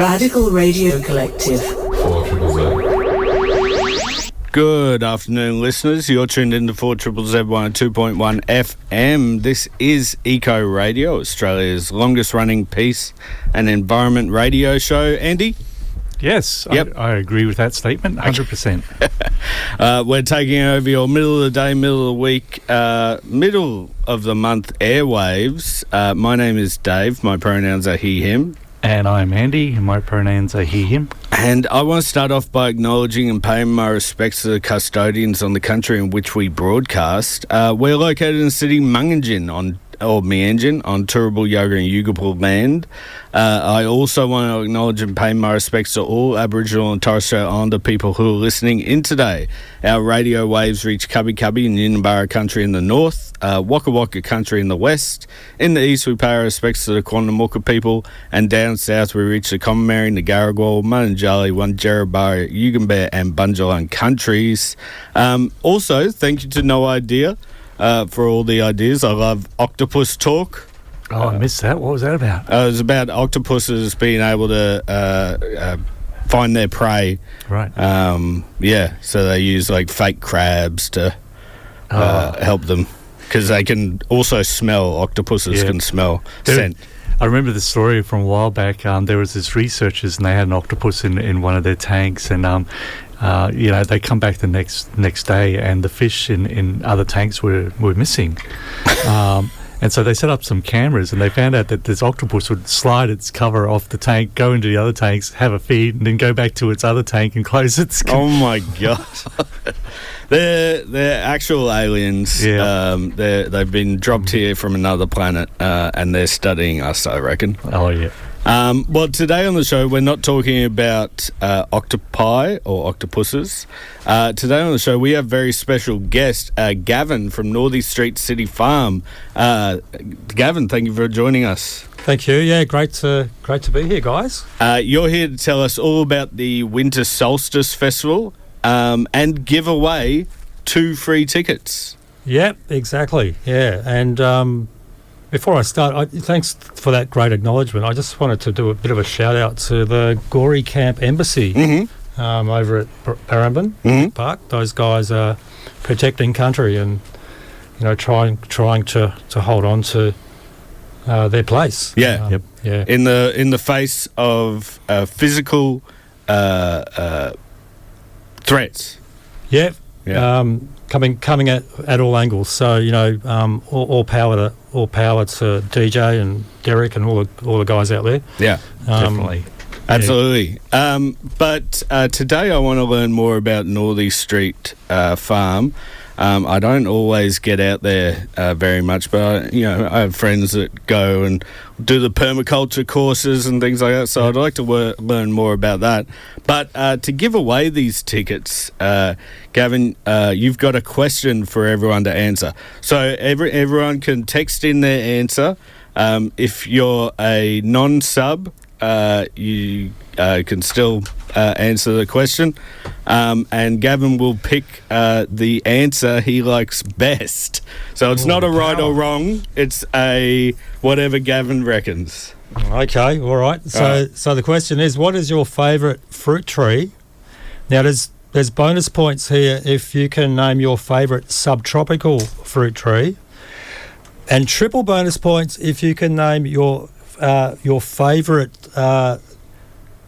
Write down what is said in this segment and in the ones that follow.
Radical Radio Collective. Good afternoon, listeners. You're tuned into 4ZZZ 102.1 FM. This is Eco Radio, Australia's longest-running peace and environment radio show. Andy? Yes, yep. I agree with that statement, 100%. We're taking over your middle of the day, middle of the week, middle of the month airwaves. My name is Dave. My pronouns are he, him. And I'm Andy, and my pronouns are he, him. And I want to start off by acknowledging and paying my respects to the custodians on the country in which we broadcast. We're located in the city Meanjin on Turrbal, Yoga and Yugapul land. I also want to acknowledge and pay my respects to all Aboriginal and Torres Strait Islander people who are listening in today. Our radio waves reach Cubby Cubby and Yinnabarra country in the north, Waka Waka country in the west. In the east, we pay our respects to the Quandamooka people, and down south, we reach the Comamary, Nagaragwal, Mununjali, Wandjarabara, Yugambeh and Bunjalung countries. Also, thank you to No Idea for all the ideas. I love Octopus Talk. Oh, I missed that. What was that about? It was about octopuses being able to find their prey. Right. So they use like fake crabs to help them, because they can also smell. Octopuses can smell scent. I remember the story from a while back. There was this researchers, and they had an octopus in one of their tanks, and they come back the next day, and the fish in other tanks were missing. And so they set up some cameras, and they found out that this octopus would slide its cover off the tank, go into the other tanks, have a feed, and then go back to its other tank and close its... Oh, my God. They're actual aliens. Yeah. They've been dropped here from another planet, and they're studying us, I reckon. Oh, yeah. Well, today on the show, we're not talking about octopi or octopuses. Today on the show, we have very special guest, Gavin from Northey Street City Farm. Gavin, thank you for joining us. Thank you. Yeah, great to be here, guys. You're here to tell us all about the Winter Solstice Festival and give away 2 free tickets. Yeah, exactly. Yeah, and... before I start, thanks for that great acknowledgement. I just wanted to do a bit of a shout-out to the Gory Camp Embassy over at Brisbane Park. Those guys are protecting country and, trying to hold on to their place. Yeah, yeah. In the face of physical threats. Yeah. Coming at all angles. So all power to DJ and Derek and all the guys out there. Yeah, definitely, absolutely. But today I want to learn more about Northey Street Farm. I don't always get out there very much, but I have friends that go and do the permaculture courses and things like that. So I'd like to learn more about that. But to give away these tickets, Gavin, you've got a question for everyone to answer. So everyone can text in their answer. If you're a non-sub, you can still answer the question, and Gavin will pick the answer he likes best. So it's not a right or wrong, it's a whatever Gavin reckons. Okay, all right. So the question is, what is your favourite fruit tree? Now there's bonus points here if you can name your favourite subtropical fruit tree, and triple bonus points if you can name your favourite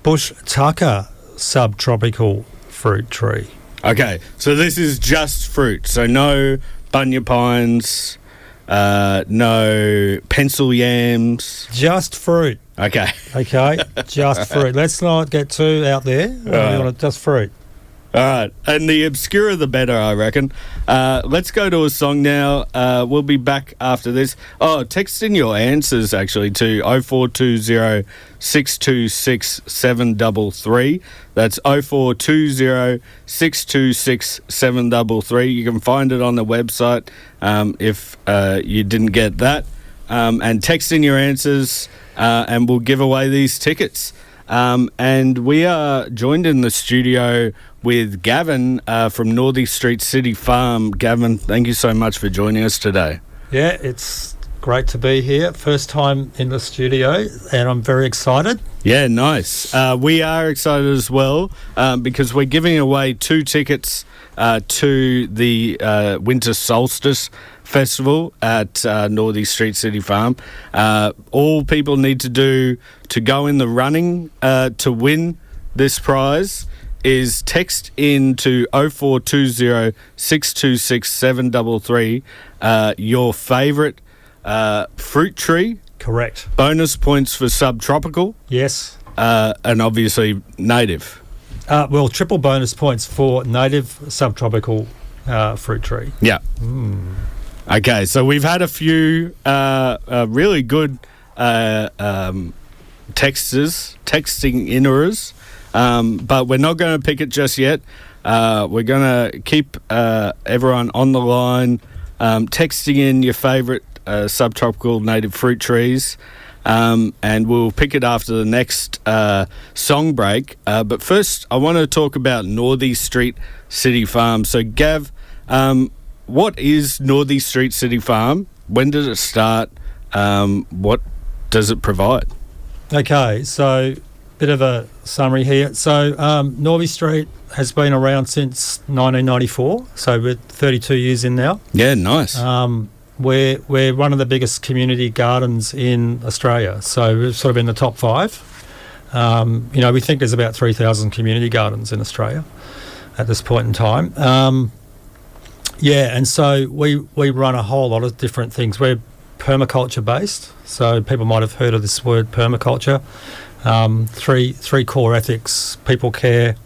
bush tucker subtropical fruit tree. Okay, so this is just fruit, so no bunya pines, no pencil yams. Just fruit. Okay, just fruit. Let's not get too out there. Just fruit. All right, and the obscurer the better, I reckon. Let's go to a song now. We'll be back after this. Oh, text in your answers, actually, to 0420 626 733. That's 0420 626 733. You can find it on the website if you didn't get that. And text in your answers, and we'll give away these tickets. And we are joined in the studio with Gavin from Northey Street City Farm. Gavin, thank you so much for joining us today. Yeah, it's Great to be here. First time in the studio, and I'm very excited. Yeah, nice. We are excited as well because we're giving away 2 tickets to the Winter Solstice Festival at Northey Street City Farm. All people need to do to go in the running to win this prize is text in to 0420 626 733 your favourite fruit tree. Correct. Bonus points for subtropical. Yes. And obviously native. Well, triple bonus points for native subtropical fruit tree. Yeah. Okay, so we've had a few really good texting innerers, but we're not going to pick it just yet. We're going to keep everyone on the line, texting in your favourite subtropical native fruit trees, and we'll pick it after the next song break. But first, I want to talk about Northey Street City Farm. So, Gav, what is Northey Street City Farm? When did it start? What does it provide? Okay, so bit of a summary here. So Northey Street has been around since 1994, so we're 32 years in now. Yeah, nice. We're one of the biggest community gardens in Australia, so we're sort of in the top 5. We think there's about 3,000 community gardens in Australia at this point in time. And so we run a whole lot of different things. We're permaculture based, so people might have heard of this word permaculture. Three core ethics: people care,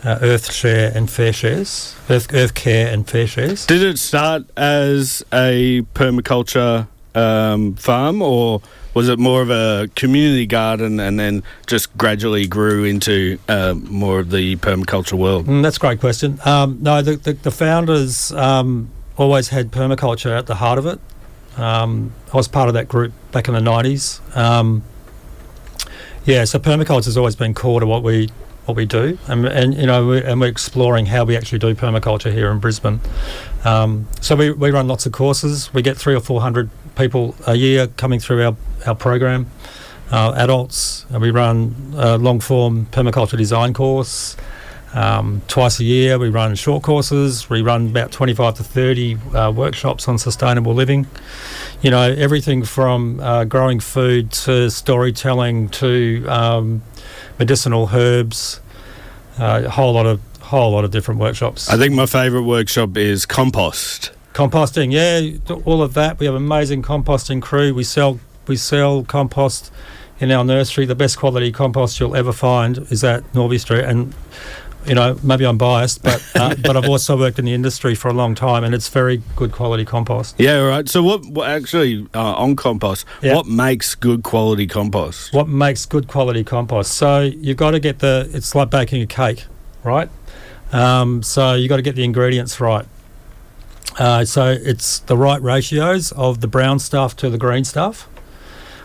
earth share, and fair shares. Earth care and fair shares. Did it start as a permaculture farm, or was it more of a community garden and then just gradually grew into more of the permaculture world? That's a great question. No, the founders always had permaculture at the heart of it. I was part of that group back in the 90s. So permaculture has always been core to what we do, and we're exploring how we actually do permaculture here in Brisbane. So we run lots of courses. We get 300 or 400 people a year coming through our program, adults. And we run a long form permaculture design course. Twice a year we run short courses. We run about 25 to 30 workshops on sustainable living. Everything from growing food to storytelling to medicinal herbs, a whole lot of different workshops. I think my favourite workshop is compost. Composting, yeah, all of that. We have an amazing composting crew. We sell compost in our nursery. The best quality compost you'll ever find is at Northey Street, and maybe I'm biased, but I've also worked in the industry for a long time, and it's very good quality compost. Yeah, right. So what actually, on compost, what makes good quality compost? What makes good quality compost? So you've got to get it's like baking a cake, right? So you've got to get the ingredients right. So it's the right ratios of the brown stuff to the green stuff,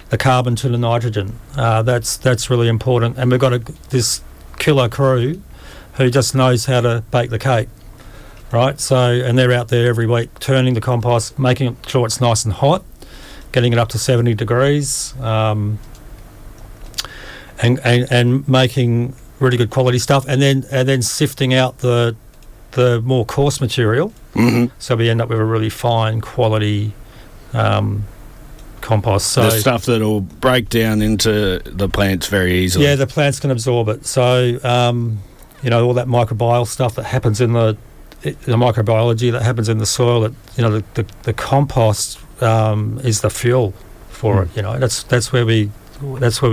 the carbon to the nitrogen. That's really important. And we've got this killer crew who just knows how to bake the cake, right? So, and they're out there every week turning the compost, making sure it's nice and hot, getting it up to 70 degrees, and making really good quality stuff, and then sifting out the more coarse material. Mm-hmm. So we end up with a really fine quality compost. So the stuff that will break down into the plants very easily. Yeah, the plants can absorb it. So all that microbial stuff that happens in the microbiology that happens in the soil. The compost is the fuel for it. That's where we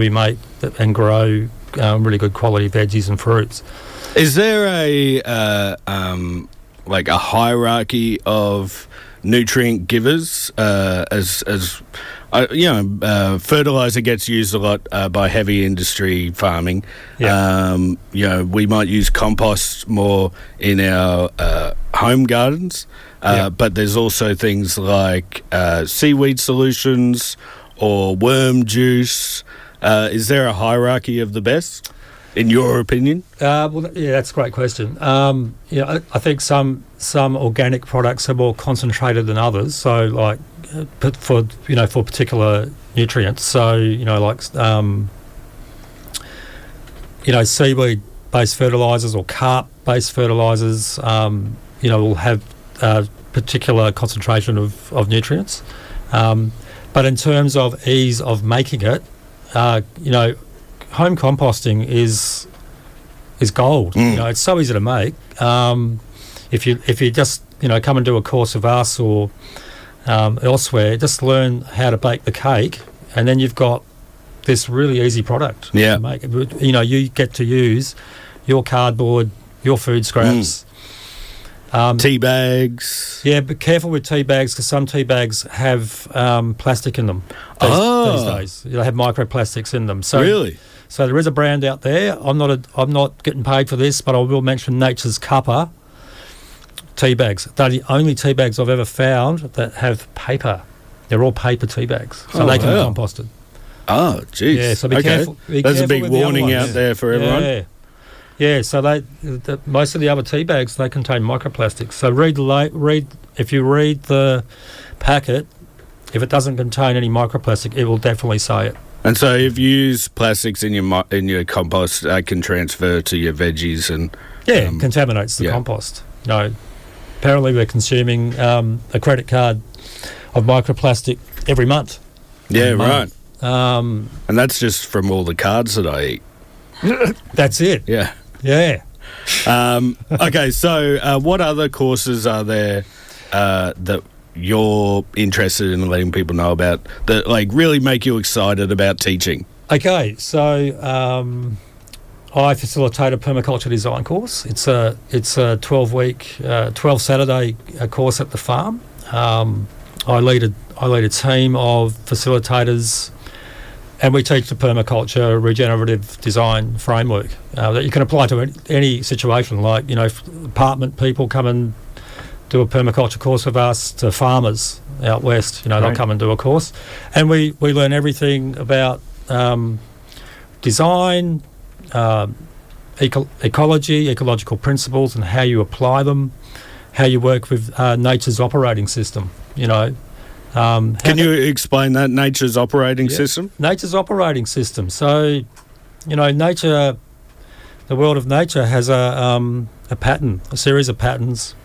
make and grow really good quality veggies and fruits. Is there a hierarchy of nutrient givers as fertilizer gets used a lot by heavy industry farming. We might use compost more in our home gardens, but there's also things like seaweed solutions or worm juice. Is there a hierarchy of the best, in your opinion? That's a great question. I think some organic products are more concentrated than others. So, like for particular nutrients. So seaweed-based fertilisers or carp-based fertilisers, will have a particular concentration of nutrients. But in terms of ease of making it, home composting is gold. It's so easy to make. If you just come and do a course with us or elsewhere, just learn how to bake the cake, and then you've got this really easy product to make. You get to use your cardboard, your food scraps. Tea bags. Yeah, but careful with tea bags, because some tea bags have plastic in them these days. They have microplastics in them. So, really? So there is a brand out there. I'm not getting paid for this, but I will mention Nature's Cuppa tea bags. They're the only tea bags I've ever found that have paper. They're all paper tea bags, so they can be composted. Oh, geez. Yeah, so be careful. There's a big warning out there for everyone. Yeah. So most of the other tea bags, they contain microplastics. So if you read the packet, if it doesn't contain any microplastic, it will definitely say it. And so if you use plastics in your compost, that can transfer to your veggies and it contaminates the compost. Apparently we're consuming a credit card of microplastic every month. Yeah, right. And that's just from all the cards that I eat. That's it. Yeah. Yeah. Okay, so what other courses are there that you're interested in letting people know about that really make you excited about teaching? Okay, so I facilitate a permaculture design course. It's a 12-week, 12 Saturday course at the farm. I lead a team of facilitators, and we teach the permaculture regenerative design framework that you can apply to any situation. Like apartment people come and do a permaculture course with us, to farmers out west. They'll come and do a course, and we learn everything about design, ecology, ecological principles, and how you apply them, how you work with nature's operating system. Can you explain that, nature's operating system? Nature's operating system. So, nature, the world of nature has a pattern, a series of patterns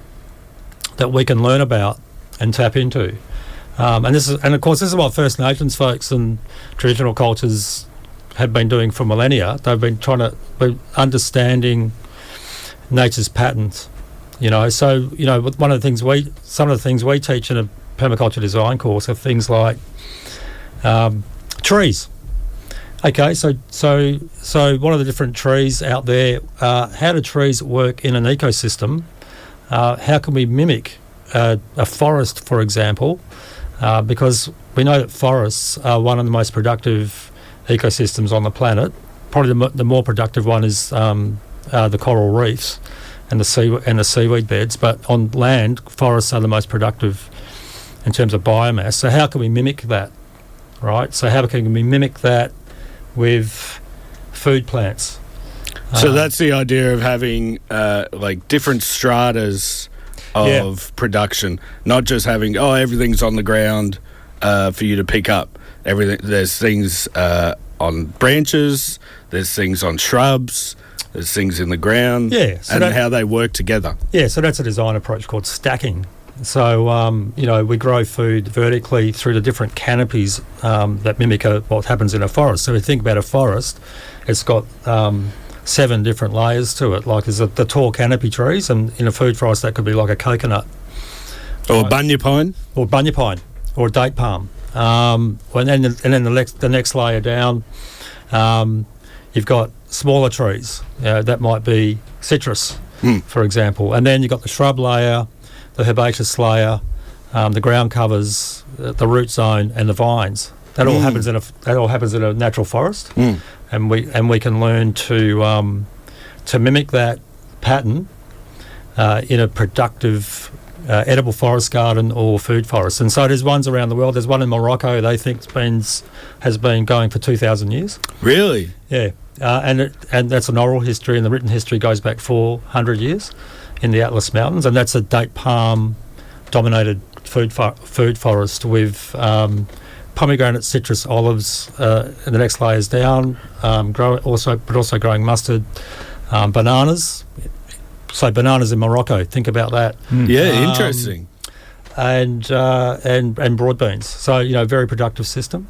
that we can learn about and tap into. And of course, this is what First Nations folks and traditional cultures have been doing for millennia. They've been understanding nature's patterns. So some of the things we teach in a permaculture design course are things like trees. Okay, so what are the different trees out there? How do trees work in an ecosystem? How can we mimic a forest, for example? Because we know that forests are one of the most productive ecosystems on the planet. Probably the more productive one is the coral reefs and the seaweed beds. But on land, forests are the most productive in terms of biomass. So how can we mimic that, right? So how can we mimic that with food plants? So that's the idea of having different stratas of production, not just having everything's on the ground for you to pick up. There's things on branches, there's things on shrubs, there's things in the ground, and how they work together. Yeah, so that's a design approach called stacking. So, we grow food vertically through the different canopies that mimic what happens in a forest. So if you think about a forest, it's got 7 different layers to it. Like there's the tall canopy trees, and in a food forest that could be like a coconut. Or bunya pine. Or bunya pine, or a date palm. And then the next layer down, you've got smaller trees. That might be citrus, for example. And then you've got the shrub layer, the herbaceous layer, the ground covers, the root zone, and the vines. That all happens in a natural forest, and we can learn to mimic that pattern in a productive edible forest garden or food forest. And so there's ones around the world. There's one in Morocco they think has been going for 2,000 years. Really? Yeah, and that's an oral history, and the written history goes back 400 years in the Atlas Mountains, and that's a date palm dominated food forest with pomegranate, citrus, olives, and the next layers down. Also growing mustard, bananas. So bananas in Morocco. Think about that. Yeah, interesting. And broad beans. So very productive system.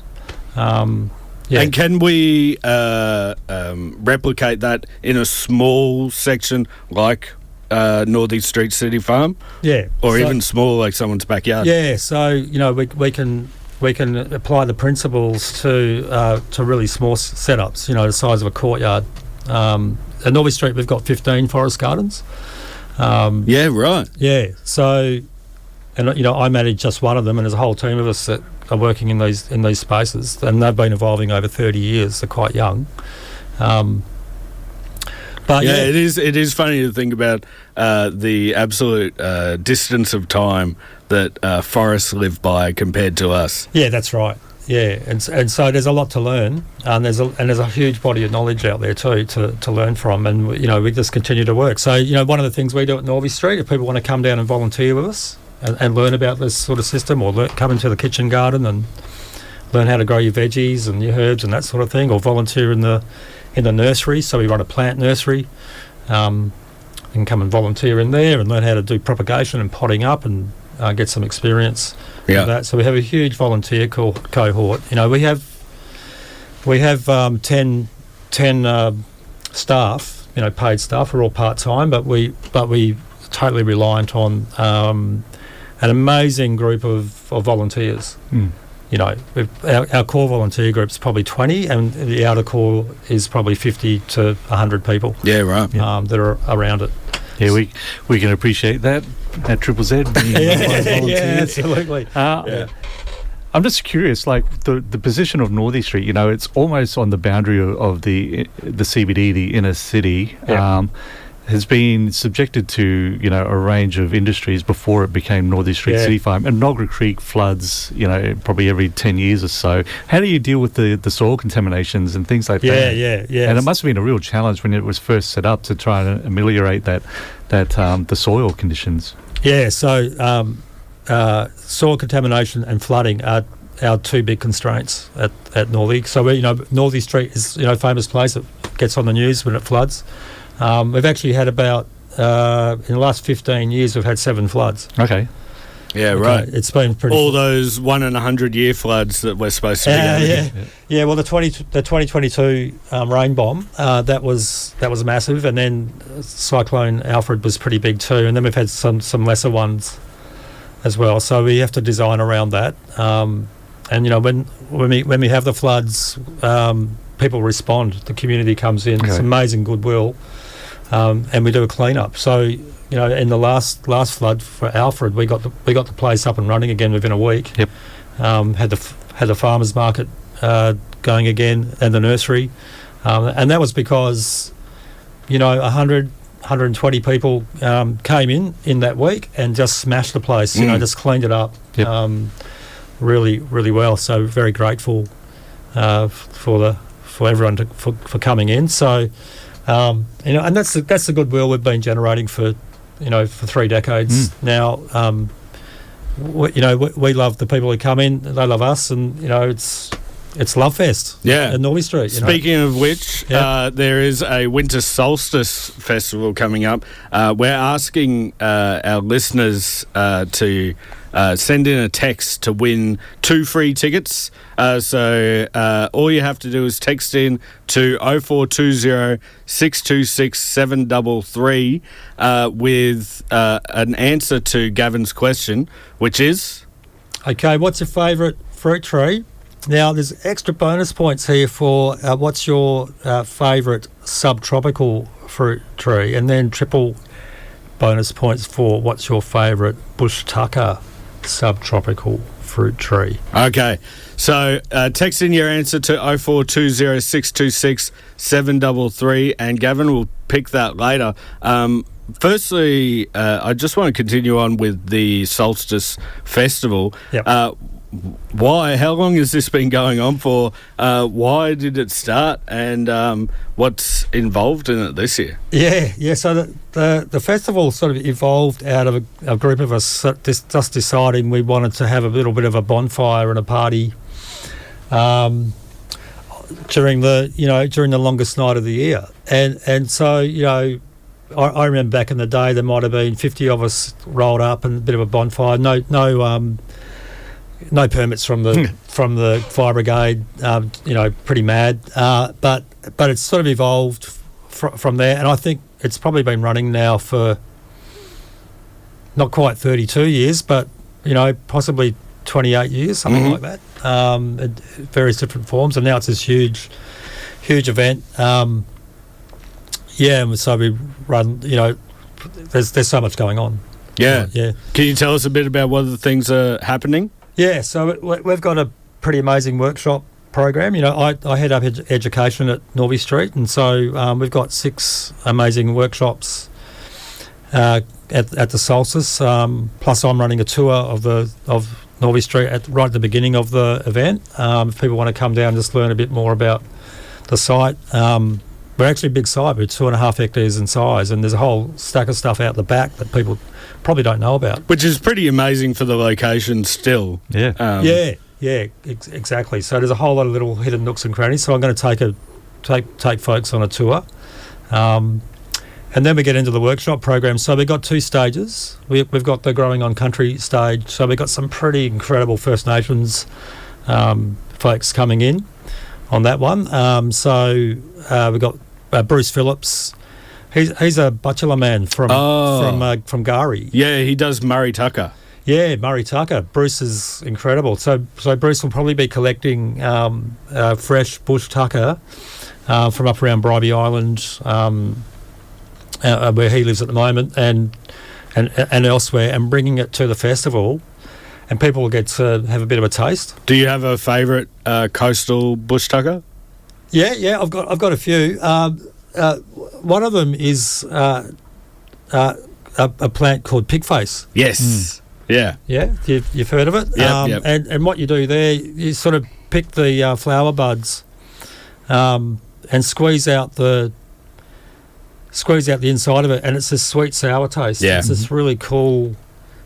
Yeah. And can we replicate that in a small section like Northey Street City Farm? Yeah. Or even small, like someone's backyard? Yeah. So we can apply the principles to really small setups. The size of a courtyard. At Northey Street, we've got 15 forest gardens. Yeah. Right. Yeah. So, and I manage just one of them, and there's a whole team of us that are working in these spaces, and they've been evolving over 30 years. They're quite young. But yeah, it is funny to think about the absolute distance of time that forests live by compared to us. Yeah, that's right. Yeah, and so there's a lot to learn, and there's a huge body of knowledge out there too to learn from, and we just continue to work. So one of the things we do at Northey Street, if people want to come down and volunteer with us and learn about this sort of system, or come into the kitchen garden and learn how to grow your veggies and your herbs and that sort of thing, or volunteer in the nursery. So we run a plant nursery. You can come and volunteer in there and learn how to do propagation and potting up and get some experience with that. So we have a huge volunteer cohort. We have 10 staff, paid staff. We're all part-time, but we totally reliant on an amazing group of volunteers. Our core volunteer group's probably 20, and the outer core is probably 50 to 100 people. Yeah, right. That are around it. Yeah, we can appreciate that at Triple Z. Yeah, absolutely. I'm just curious, like the position of Northey Street. It's almost on the boundary of the CBD, the inner city. Yeah. Has been subjected to a range of industries before it became Northey Street City Farm, and Nogra Creek floods probably every 10 years or so. How do you deal with the soil contaminations and things like that? Yeah. And it must have been a real challenge when it was first set up to try and ameliorate that the soil conditions. Yeah, so soil contamination and flooding are our two big constraints at Northey. So Northey Street is a famous place that gets on the news when it floods. We've actually had about, in the last 15 years, we've had 7 floods. Okay. Yeah, right. It's been pretty... All those 1 in 100 year floods that we're supposed to be having. Yeah, well, the 2022 rain bomb, that was massive, and then Cyclone Alfred was pretty big too, and then we've had some lesser ones as well. So we have to design around that. And when we have the floods, people respond. The community comes in. Okay. It's amazing goodwill. And we do a clean-up. So, in the last flood for Alfred, we got the place up and running again within a week. Yep. Had the farmers market going again, and the nursery, and that was because 120 people came in that week and just smashed the place. Just cleaned it up. Yep. Really, really well. So very grateful for everyone for coming in. So. And that's the goodwill we've been generating for 3 decades now. We love the people who come in; they love us, and it's Love Fest. Yeah, at Northey Street. Speaking of which, there is a winter solstice festival coming up. We're asking our listeners to send in a text to win 2 free tickets. So all you have to do is text in to 0420 626 733 with an answer to Gavin's question, which is... Okay, what's your favourite fruit tree? Now, there's extra bonus points here for what's your favourite subtropical fruit tree, and then triple bonus points for what's your favourite bush tucker subtropical fruit tree. Okay, so text in your answer to 0420 626 733 and Gavin will pick that later. Firstly, I just want to continue on with the Solstice Festival. Yep. why? How long has this been going on for? Why did it start? And what's involved in it this year? Yeah. So the festival sort of evolved out of a group of us just deciding we wanted to have a little bit of a bonfire and a party during the longest night of the year, and so I remember back in the day there might have been 50 of us rolled up and a bit of a bonfire. No permits from the fire brigade. Pretty mad. But it's sort of evolved from there, and I think it's probably been running now for not quite 32 years, but possibly 28 years, something like that. At various different forms, and now it's this huge event. And so we run. There's so much going on. Yeah. Yeah. Can you tell us a bit about what the things are happening? Yeah, so we've got a pretty amazing workshop program. I head up education at Northey Street, and so we've got 6 amazing workshops at the solstice. Plus, I'm running a tour of Northey Street right at the beginning of the event. If people want to come down and just learn a bit more about the site. We're actually a big site. We're 2.5 hectares in size, and there's a whole stack of stuff out the back that people probably don't know about. Which is pretty amazing for the location still. Yeah. Exactly. So there's a whole lot of little hidden nooks and crannies. So I'm going to take folks on a tour. And then we get into the workshop program. So we've got 2 stages. We've got the Growing on Country stage. So we've got some pretty incredible First Nations folks coming in on that one. We've got Bruce Phillips. He's a bachelor man from Gari. Yeah, he does Murray Tucker. Yeah, Murray Tucker. Bruce is incredible. So Bruce will probably be collecting fresh bush tucker from up around Bribie Island, where he lives at the moment, and elsewhere, and bringing it to the festival, and people will get to have a bit of a taste. Do you have a favourite coastal bush tucker? Yeah, I've got a few. One of them is a plant called pigface. Yes. Yeah. Yeah, you've heard of it. Yep. And what you do there, you sort of pick the flower buds, and squeeze out the inside of it, and it's this sweet sour taste. Yeah. It's this really cool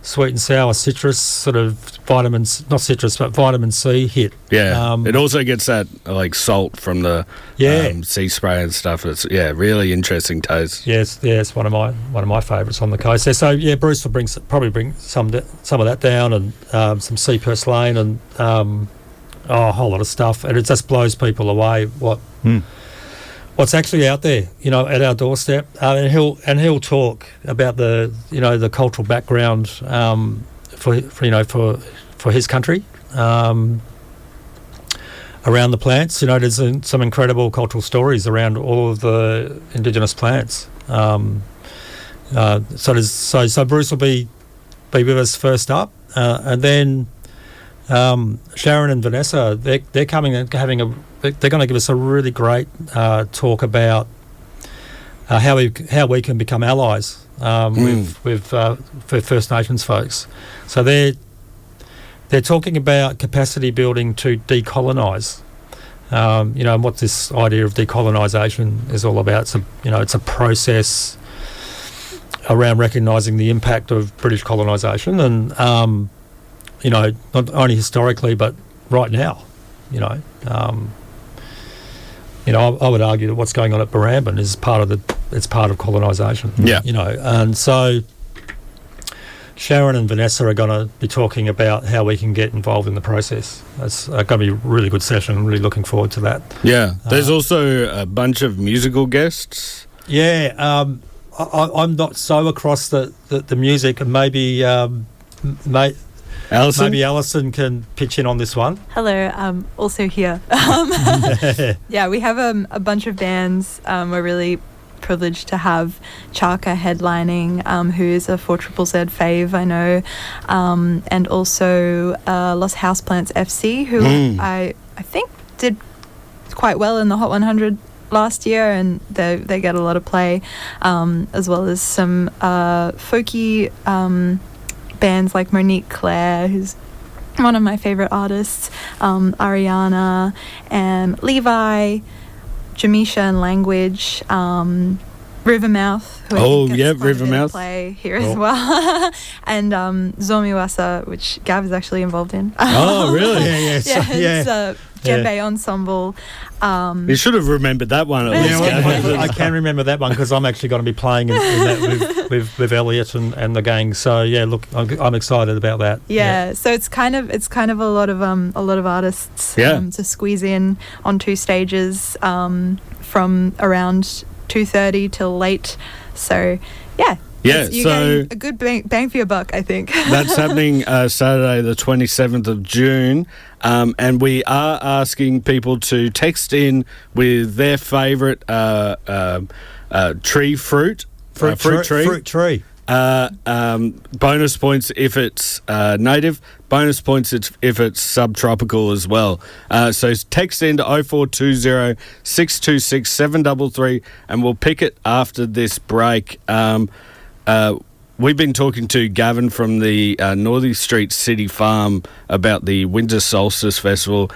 sweet and sour citrus sort of vitamins, not citrus, but vitamin C hit. Yeah. It also gets that salt from the sea spray and stuff. It's really interesting taste. Yes, it's one of my favourites on the coast there. So Bruce will probably bring some of that down, and some sea purslane, and a whole lot of stuff, and it just blows people away what's actually out there, at our doorstep. And he'll talk about the cultural background for his country around the plants. There's some incredible cultural stories around all of the indigenous plants. So Bruce will be with us first up, and then Sharon and Vanessa, they're coming and they're going to give us a really great talk about how we can become allies with First Nations folks. So they're talking about capacity building to decolonise. And what this idea of decolonisation is all about. It's a process around recognising the impact of British colonisation, and not only historically but right now. I would argue that what's going on at Barrambin is part of colonisation. Yeah. And so Sharon and Vanessa are going to be talking about how we can get involved in the process. It's going to be a really good session. I'm really looking forward to that. Yeah. There's also a bunch of musical guests. Yeah. I'm not so across the music, and maybe Alison? Maybe Alison can pitch in on this one. Hello, I'm also here. Yeah, we have a bunch of bands. We're really privileged to have Chaka headlining, who is a 4ZZZ fave, I know, and also Los Houseplants FC, who I think did quite well in the Hot 100 last year, and they get a lot of play, as well as some folky bands like Monique Claire, who's one of my favorite artists, Ariana and Levi, Jamisha and Language, Rivermouth, who I think gets quite a bit of play here as well, and Zomiwasa, which Gav is actually involved in. Oh, really? It's a djembe ensemble. You should have remembered that one. At least, Gav. I can remember that one because I'm actually going to be playing in that with Elliot and the gang. So yeah, look, I'm excited about that. Yeah, so it's kind of a lot of artists to squeeze in on 2 stages from around 2:30 till late. So yeah. Yeah, you're so getting a good bang for your buck, I think. that's happening Saturday, the 27th of June, and we are asking people to text in with their favourite tree fruit. Fruit tree. Bonus points if it's native. Bonus points if it's subtropical as well. So text in to 0420 626 733 and we'll pick it after this break. We've been talking to Gavin from the Northey Street City Farm about the Winter Solstice Festival.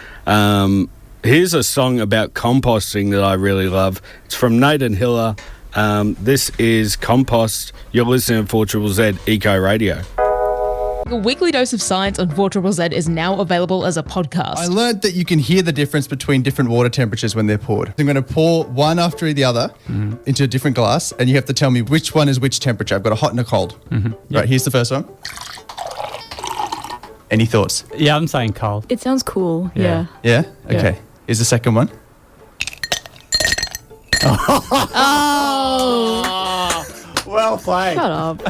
Here's a song about composting that I really love. It's from Nathan Hiller. This is Compost. You're listening to 4ZZZ Eco Radio. A weekly dose of science on 4ZZZ is now available as a podcast. I learned that you can hear the difference between different water temperatures when they're poured. I'm going to pour one after the other into a different glass, and you have to tell me which one is which temperature. I've got a hot and a cold. Right, here's the first one. Any thoughts? Yeah, I'm saying cold. It sounds cool. Yeah. Yeah? Okay. Here's the second one. Well played. Shut up.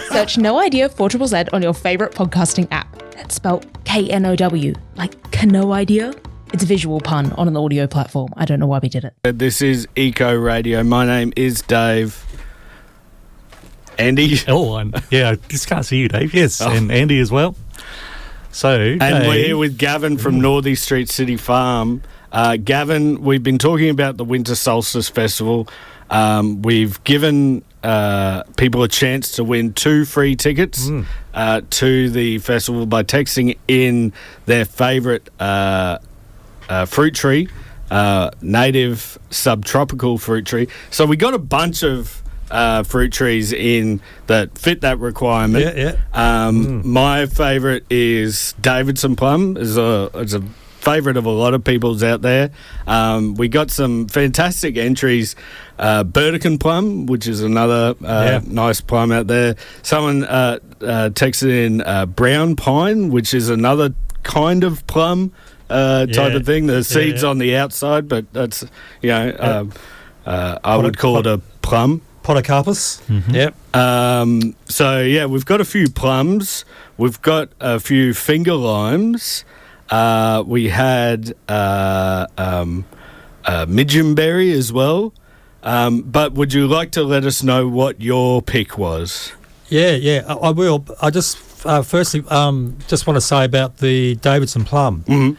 Search No Idea 4ZZZ on your favourite podcasting app. That's spelled KNOW, like no idea. It's a visual pun on an audio platform. I don't know why we did it. This is Eco Radio. My name is Dave. Andy. I just can't see you, Dave. Yes, and Andy as well. So, And we're here with Gavin from Northey Street City Farm. Gavin, we've been talking about the Winter Solstice Festival. We've given people a chance to win 2 free tickets to the festival by texting in their favourite fruit tree, native subtropical fruit tree. So we got a bunch of fruit trees in that fit that requirement. My favourite is Davidson plum. It's a favourite of a lot of people's out there. We got some fantastic entries. Burdekin plum, which is another nice plum out there. Someone texted in brown pine, which is another kind of plum type of thing. The seeds on the outside, but that's, I would call it a plum. Podocarpus. Yep. So, yeah, we've got a few plums. We've got a few finger limes. We had midgeonberry as well. But would you like to let us know what your pick was? Yeah, I will. I just firstly just want to say about the Davidson plum.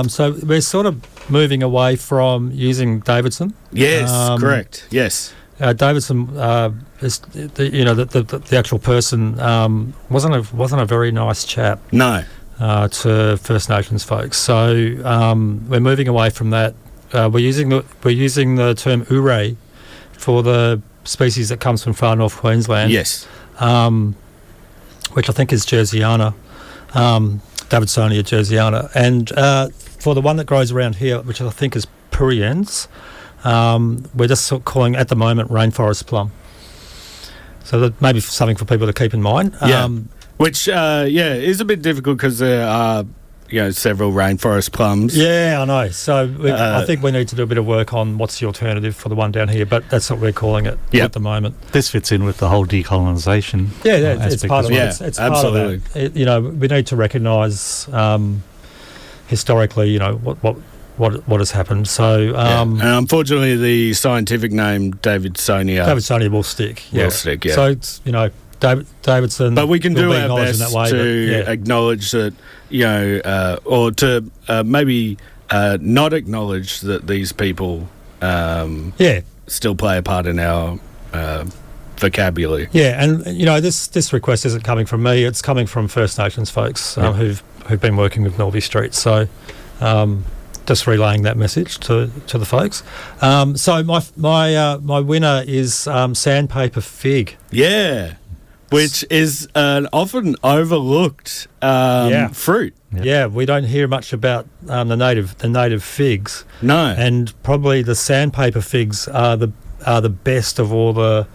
So we're sort of moving away from using Davidson. Yes, correct. Yes. Davidson, is the actual person wasn't a very nice chap. No. To First Nations folks. So we're moving away from that. We're using the term ure for the species that comes from far north Queensland. Yes. Which I think is Jerseyana, Davidsonia jerseyana, and for the one that grows around here, which I think is Puriens, we're just sort of calling at the moment rainforest plum. So that may be something for people to keep in mind. Which, is a bit difficult because there are, several rainforest plums. Yeah, I know. So I think we need to do a bit of work on what's the alternative for the one down here, but that's what we're calling it at the moment. This fits in with the whole decolonisation. It's part of it. It's absolutely. Part of that. We need to recognise historically, what has happened. So, and unfortunately, the scientific name Davidsonia will stick. Will stick. Yeah. So it's Davidson. But we can do our best to acknowledge that, or to maybe not acknowledge that these people still play a part in our vocabulary. Yeah, and this request isn't coming from me; it's coming from First Nations folks who've been working with Northey Street. So, just relaying that message to the folks. So my winner is sandpaper fig. Yeah, which is an often overlooked fruit. Yeah, we don't hear much about the native figs. No, and probably the sandpaper figs are the best of all the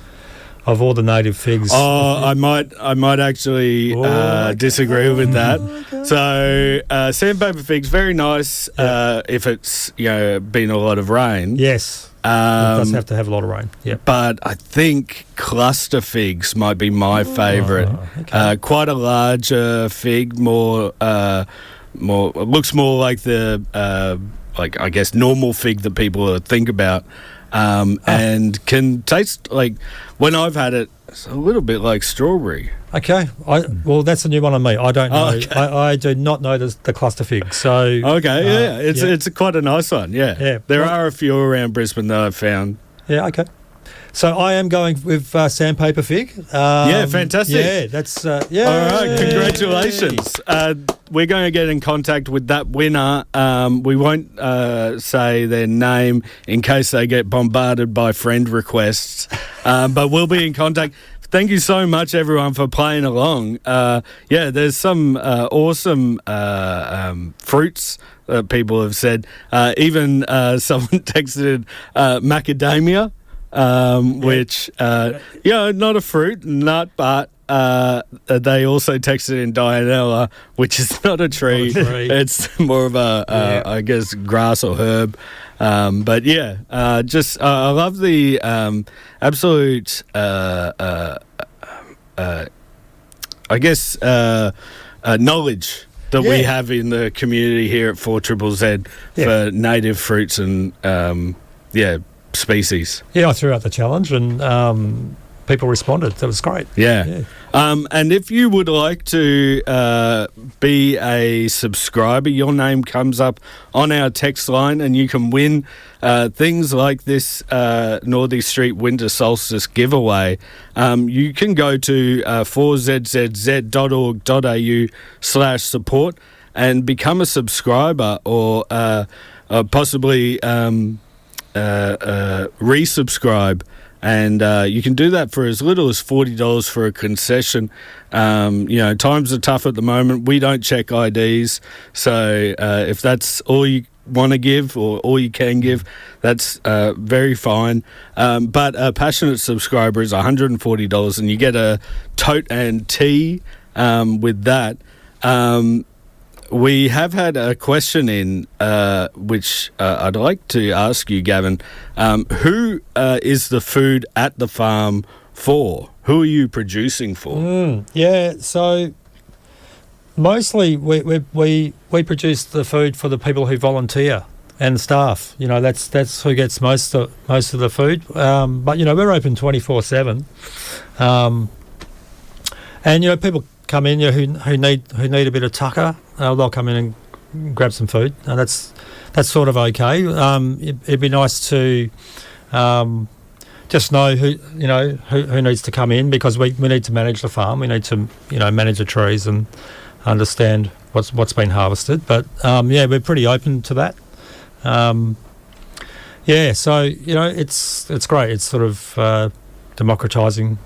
native figs. Oh, I might actually disagree with that. So sandpaper figs, very nice if it's been a lot of rain. Yes. It does have to have a lot of rain. Yeah. But I think cluster figs might be my favourite. Okay. Quite a larger fig, more looks more like the I guess normal fig that people think about. And can taste like, when I've had it, it's a little bit like strawberry. Okay. Well, that's a new one on me. I don't know. Okay. I do not know the cluster fig. So Okay, it's quite a nice one. Yeah. There are a few around Brisbane that I've found. Yeah. Okay. So I am going with sandpaper fig. Fantastic. Yeah, that's All right, congratulations. We're going to get in contact with that winner. We won't say their name in case they get bombarded by friend requests, but we'll be in contact. Thank you so much, everyone, for playing along. There's some awesome fruits that people have said. Even someone texted macadamia. Which, not a fruit, nut, but they also texted in Dianella, which is not a tree. It's more of a, I guess, grass or herb. But I love the absolute, knowledge that we have in the community here at 4ZZZ for native fruits and, species. Yeah, I threw out the challenge and people responded. That was great. Yeah. And if you would like to be a subscriber, your name comes up on our text line and you can win things like this Northey Street Winter Solstice giveaway. You can go to 4zzz.org.au/support and become a subscriber or possibly resubscribe, and you can do that for as little as $40 for a concession. Times are tough at the moment. We don't check IDs, so if that's all you want to give or all you can give, that's very fine. But a passionate subscriber is $140, and you get a tote and tea with that. We have had a question in which I'd like to ask you, Gavin. Who is the food at the farm for? Who are you producing for? So mostly we produce the food for the people who volunteer and staff. That's who gets most of the food. But we're open 24/7, and people come in who need a bit of tucker. They'll come in and grab some food. That's sort of okay. It'd be nice to just know who needs to come in, because we need to manage the farm. We need to manage the trees and understand what's been harvested. But we're pretty open to that. So it's great. It's sort of democratising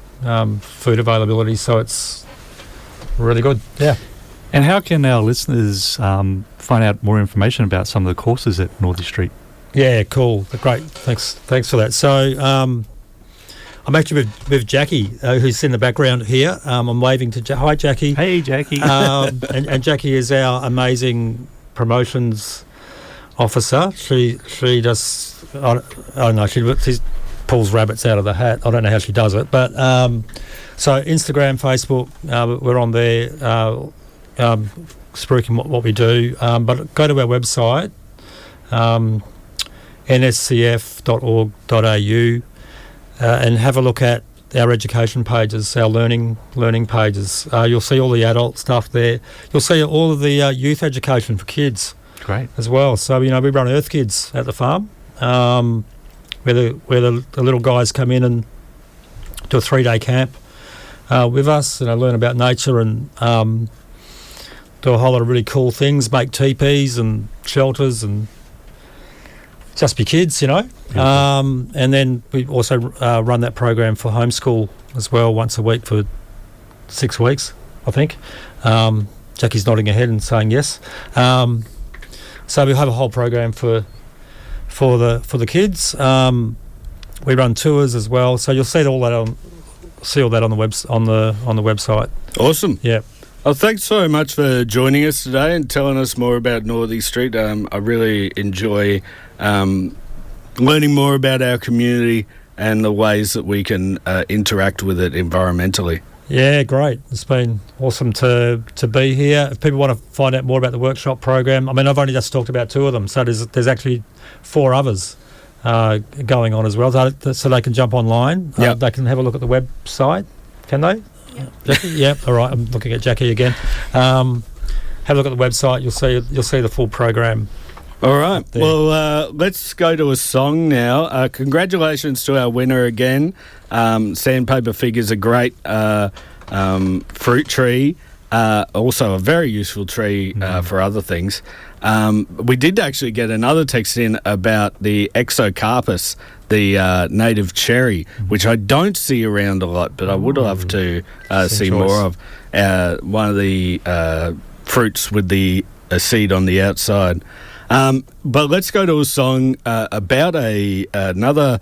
food availability. So it's really good. Yeah. And how can our listeners find out more information about some of the courses at Northey Street? Yeah, cool. Great. Thanks for that. So I'm actually with Jackie, who's in the background here. I'm waving to hi, Jackie. Hey, Jackie. And Jackie is our amazing promotions officer. She does. I don't know. She pulls rabbits out of the hat. I don't know how she does it, but so Instagram, Facebook, we're on there. Spruiking what we do, but go to our website, nscf.org.au, and have a look at our education pages, our learning pages. You'll see all the adult stuff there. You'll see all of the youth education for kids. Great. As well. So we run Earth Kids at the farm, where the little guys come in and do a 3-day camp with us, learn about nature and do a whole lot of really cool things, make teepees and shelters and just be kids, And then we also run that program for homeschool as well, once a week for 6 weeks, I think. Jackie's nodding her head and saying yes. So we have a whole program for the kids. We run tours as well, so you'll see all that on the website. Awesome. Yeah. Well, thanks so much for joining us today and telling us more about Northey Street. I really enjoy learning more about our community and the ways that we can interact with it environmentally. Yeah, great. It's been awesome to be here. If people want to find out more about the workshop program, I've only just talked about 2 of them, so there's actually 4 others going on as well, so they can jump online. Yep. They can have a look at the website, can they? Yeah. Jackie? Yeah, all right, I'm looking at Jackie again. Have a look at the website, you'll see the full program. All right. Well, let's go to a song now. Congratulations to our winner again. Sandpaper Figure's a great fruit tree, also a very useful tree for other things. We did actually get another text in about the Exocarpus, the native cherry, which I don't see around a lot, but I would love to see more of. One of the fruits with the seed on the outside. But let's go to a song about another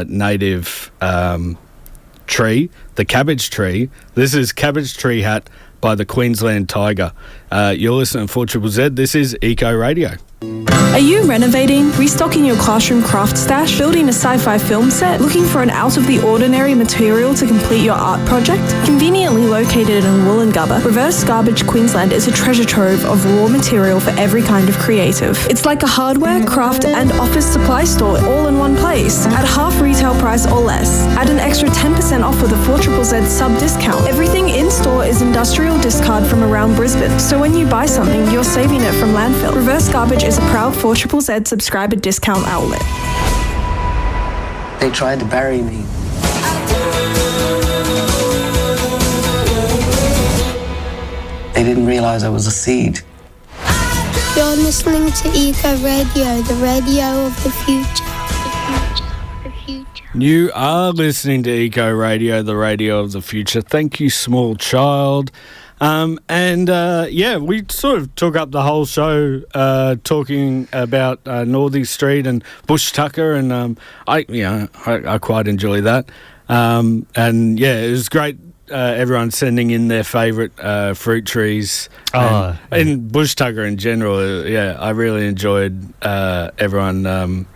native tree, the cabbage tree. This is Cabbage Tree Hat by the Queensland Tiger. You're listening to 4ZZZ. This is Eco Radio. Are you renovating, restocking your classroom craft stash, building a sci-fi film set, looking for an out-of-the-ordinary material to complete your art project? Conveniently located in Wollongabba, Reverse Garbage Queensland is a treasure trove of raw material for every kind of creative. It's like a hardware, craft and office supply store all in one place, at half retail price or less. Add an extra 10% off with a 4ZZZ sub-discount. Everything in-store is industrial discard from around Brisbane, so when you buy something, you're saving it from landfill. Reverse Garbage is a proud 4ZZZ subscriber discount outlet. They tried to bury me. They didn't realise I was a seed. You're listening to Eco Radio, the radio of the future. You are listening to Eco Radio, the radio of the future. Thank you, small child. We sort of took up the whole show talking about Northey Street and Bush Tucker, and I quite enjoy that. It was great. Everyone sending in their favourite fruit trees, and Bush Tucker in general. I really enjoyed everyone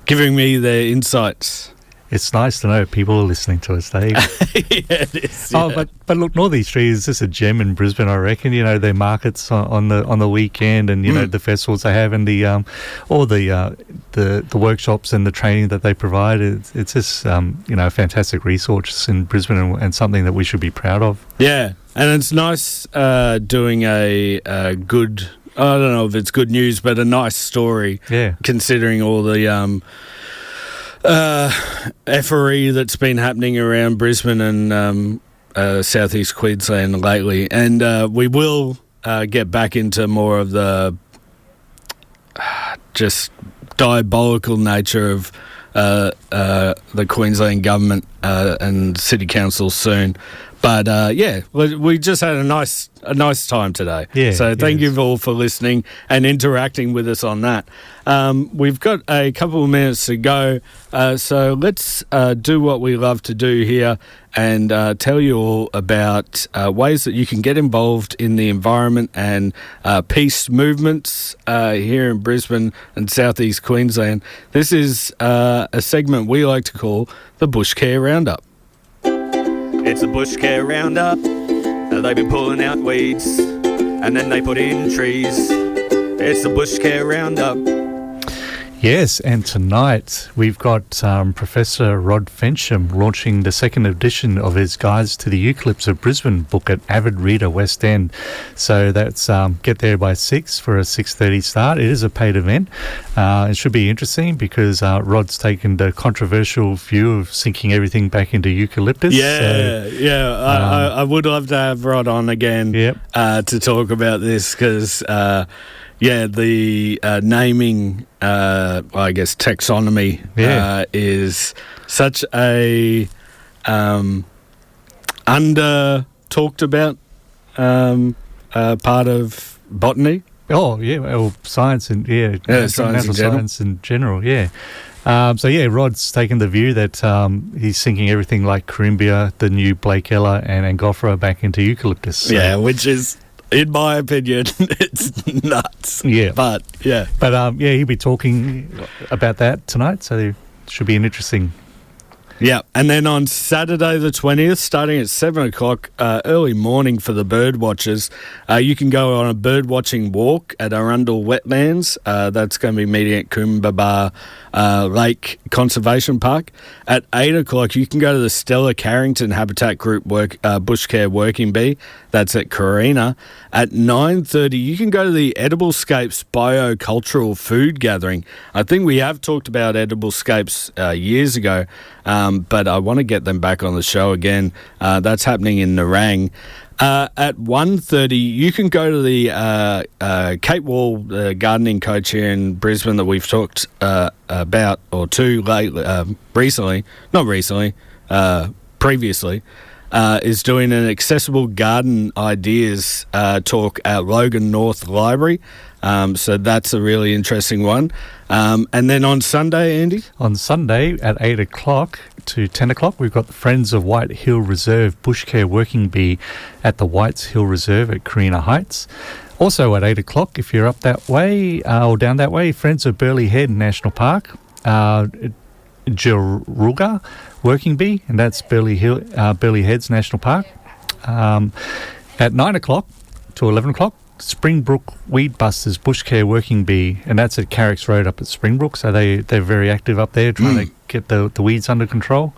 giving me their insights. It's nice to know people are listening to us, Dave. It is. Yeah. Oh, but look, Northey Street is just a gem in Brisbane, I reckon. Their markets on the weekend, and the festivals they have, and the workshops and the training that they provide. It's just a fantastic resource in Brisbane, and something that we should be proud of. Yeah, and it's nice doing a good. I don't know if it's good news, but a nice story. Yeah, considering all the effery that's been happening around Brisbane and southeast Queensland lately, and we will get back into more of the just diabolical nature of the Queensland government and city council soon. But we just had a nice time today. Yeah, so thank you all for listening and interacting with us on that. We've got a couple of minutes to go, so let's do what we love to do here and tell you all about ways that you can get involved in the environment and peace movements here in Brisbane and southeast Queensland. This is a segment we like to call the Bushcare Roundup. It's the Bushcare Roundup. They've been pulling out weeds and then they put in trees. It's the Bushcare Roundup. Yes, and tonight we've got Professor Rod Fensham launching the second edition of his Guides to the Eucalypts of Brisbane book at Avid Reader West End. So that's get there by 6 for a 6:30 start. It is a paid event. It should be interesting because Rod's taken the controversial view of sinking everything back into eucalyptus. I would love to have Rod on again to talk about this because... the naming, I guess, taxonomy is such a under-talked about part of botany. Oh, yeah, well, science and, science in general, yeah. Rod's taken the view that he's sinking everything like Coombabah, the new Blakella and Angophora back into eucalyptus. So. Yeah, which is... in my opinion, it's nuts. Yeah. But he'll be talking about that tonight, so it should be an interesting... Yeah, and then on Saturday the 20th, starting at 7 o'clock, early morning for the bird watchers, you can go on a bird watching walk at Arundel Wetlands. That's going to be meeting at Coombabah Lake Conservation Park. At 8 o'clock, you can go to the Stella Carrington Habitat Group Bushcare Working Bee. That's at Carina. At 9:30, you can go to the Ediblescapes Biocultural Food Gathering. I think we have talked about Ediblescapes years ago, but I want to get them back on the show again. That's happening in Nerang. At 1:30, you can go to the Cape Wall gardening coach here in Brisbane that we've talked about or to previously, is doing an accessible garden ideas talk at Logan North Library. So that's a really interesting one. And then on Sunday, Andy? On Sunday at 8 o'clock to 10 o'clock, we've got the Friends of White Hill Reserve Bushcare Working Bee at the Whites Hill Reserve at Carina Heights. Also at 8 o'clock, if you're up that way or down that way, Friends of Burleigh Head National Park, Jiruga Working Bee, and that's Burleigh Heads National Park. At 9 o'clock to 11 o'clock, Springbrook Weed Busters Bushcare Working Bee, and that's at Carricks Road up at Springbrook, so they're very active up there trying to get the weeds under control.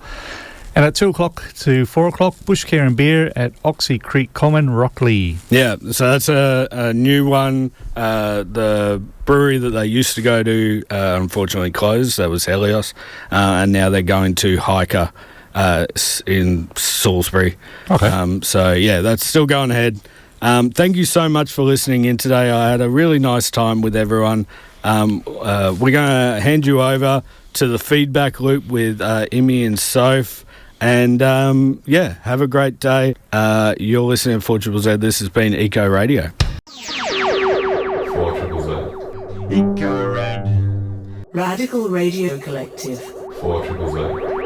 And at 2 o'clock to 4 o'clock, Bushcare and Beer at Oxy Creek Common, Rockley. Yeah, so that's a new one. The brewery that they used to go to unfortunately closed. That was Helios. And now they're going to Hiker in Salisbury. Okay. That's still going ahead. Thank you so much for listening in today. I had a really nice time with everyone. We're going to hand you over to the feedback loop with Imi and Soph. And, have a great day. You're listening to 4ZZZ. This has been Eco Radio. 4ZZZ. Eco Radio. Radical Radio Collective. 4ZZZ.